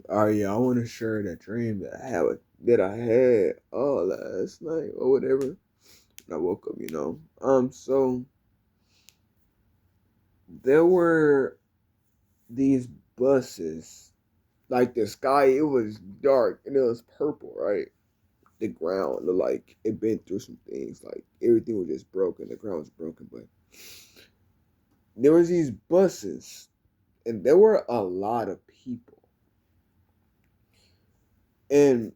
Oh yeah, I want to share that dream that I had last night or whatever. I woke up, So there were these buses. Like the sky, it was dark and it was purple, right? The ground looked like it been through some things. Like everything was just broken. The ground was broken, but there was these buses, and there were a lot of people, and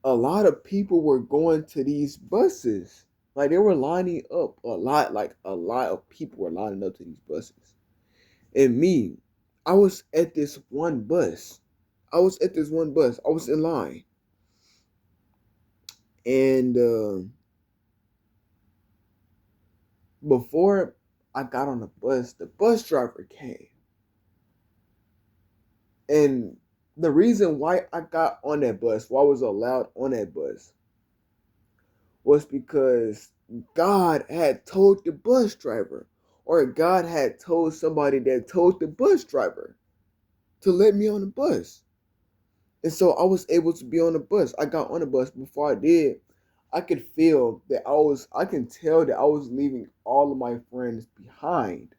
a lot of people were going to these buses. Like they were lining up a lot. Like a lot of people were lining up to these buses. And me, I was at this one bus. I was at this one bus. I was in line, and before I got on the bus driver came. And the reason why I got on that bus, why I was allowed on that bus, was because God had told the bus driver, or God had told somebody that told the bus driver to let me on the bus. And so I was able to be on the bus. I got on the bus. Before I did, I could feel that I can tell that I was leaving all of my friends behind.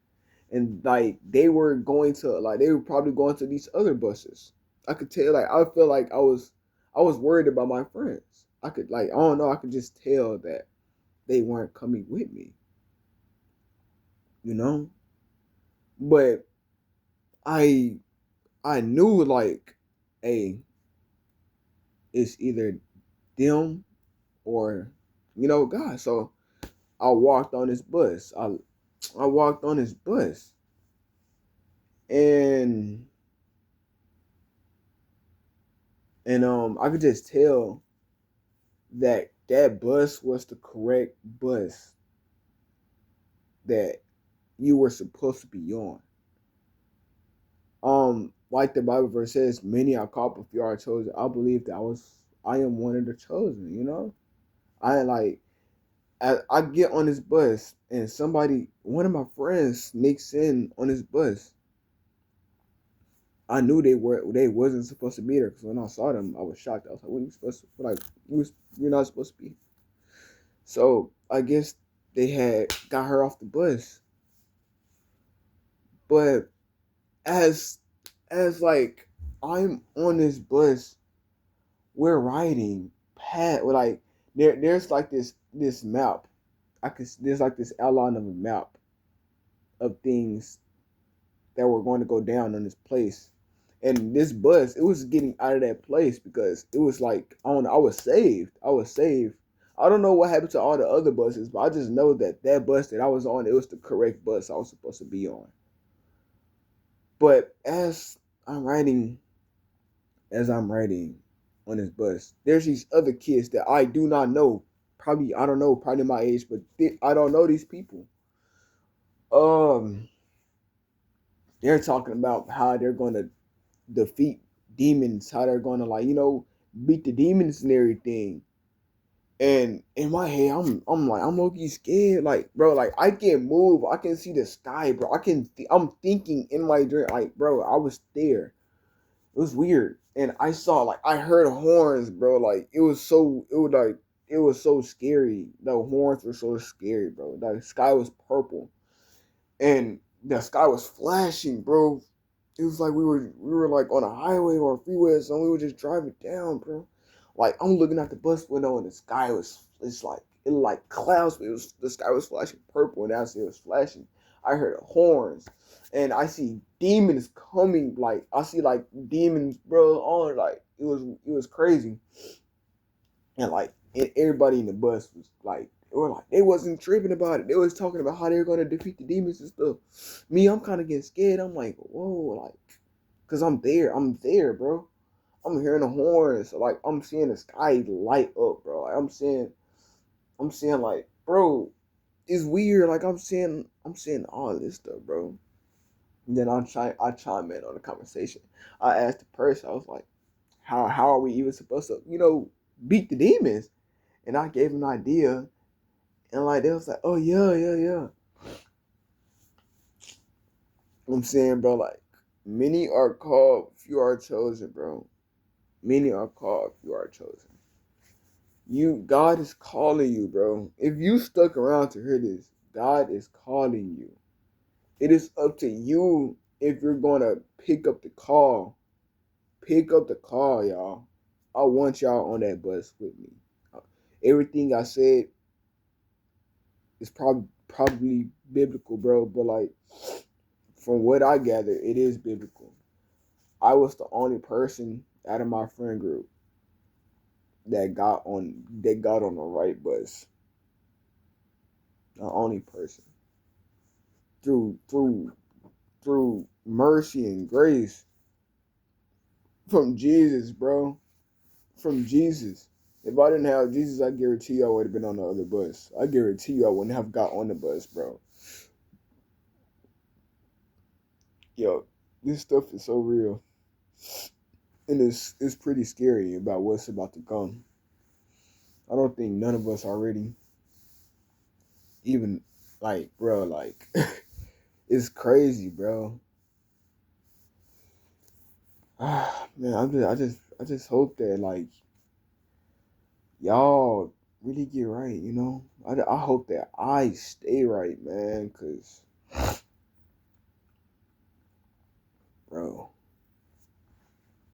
And like they were probably going to these other buses. I could tell, like, I felt like I was worried about my friends. I don't know, I could just tell that they weren't coming with me, you know? But I I knew like, hey, it's either them or God. So I walked on this bus. I walked on this bus, and I could just tell that that bus was the correct bus that you were supposed to be on. Like the Bible verse says, many are called, but few are chosen. I believe that I am one of the chosen. I like, I get on this bus and one of my friends sneaks in on this bus. I knew they wasn't supposed to be there because when I saw them, I was shocked. I was like, "What are you supposed to like? You're not supposed to be." So I guess they had got her off the bus, but as like I'm on this bus, we're riding past like there's like this map. There's like this outline of a map of things that were going to go down on this place. And this bus, it was getting out of that place because it was like, I don't know, I was saved. I was saved. I don't know what happened to all the other buses, but I just know that that bus that I was on, it was the correct bus I was supposed to be on. But I'm riding, as I'm riding on this bus, there's these other kids that I do not know. Probably, I don't know, probably my age, but I don't know these people. Um, they're talking about how they're going to defeat demons, how they're going to beat the demons and everything. And in my head, I'm like, I'm low-key scared. Like, bro, like I can move. I can see the sky, bro. I'm thinking in my dream, like, bro, I was there. It was weird. And I saw, like, I heard horns, bro. Like it was so scary. The horns were so scary, bro. The sky was purple. And the sky was flashing, bro. It was like we were like on a highway or a freeway or something. We were just driving down, bro. Like I'm looking out the bus window and the sky was it's like it like clouds. The sky was flashing purple and as it was flashing, I heard horns and I see demons coming. Like I see like demons, bro. On like it was crazy and like everybody in the bus was like they wasn't tripping about it. They was talking about how they were gonna defeat the demons and stuff. Me, I'm kind of getting scared. I'm like, whoa, like, cause I'm there, bro. I'm hearing the horns, like I'm seeing the sky light up, bro. Like I'm seeing like, bro, it's weird. Like I'm seeing all this stuff, bro. And then I chime in on the conversation. I asked the person, I was like, how are we even supposed to, beat the demons? And I gave him an idea, and like they was like, oh yeah, yeah, yeah. I'm saying, bro, like Many are called, few are chosen, bro. Many are called, few are chosen. God is calling you, bro. If you stuck around to hear this, God is calling you. It is up to you if you're gonna pick up the call. Pick up the call, y'all. I want y'all on that bus with me. Everything I said is probably biblical, bro. But like, from what I gather, it is biblical. I was the only person out of my friend group that got on the right bus. The only person through mercy and grace from Jesus, bro. From Jesus. If I didn't have Jesus, I guarantee you I would have been on the other bus. I guarantee you I wouldn't have got on the bus, bro. Yo, this stuff is so real. And it's pretty scary about what's about to come. I don't think none of us are ready. Even like, bro, like it's crazy, bro. Man, I just hope that like y'all really get right, you know. I hope that I stay right, man, cause bro,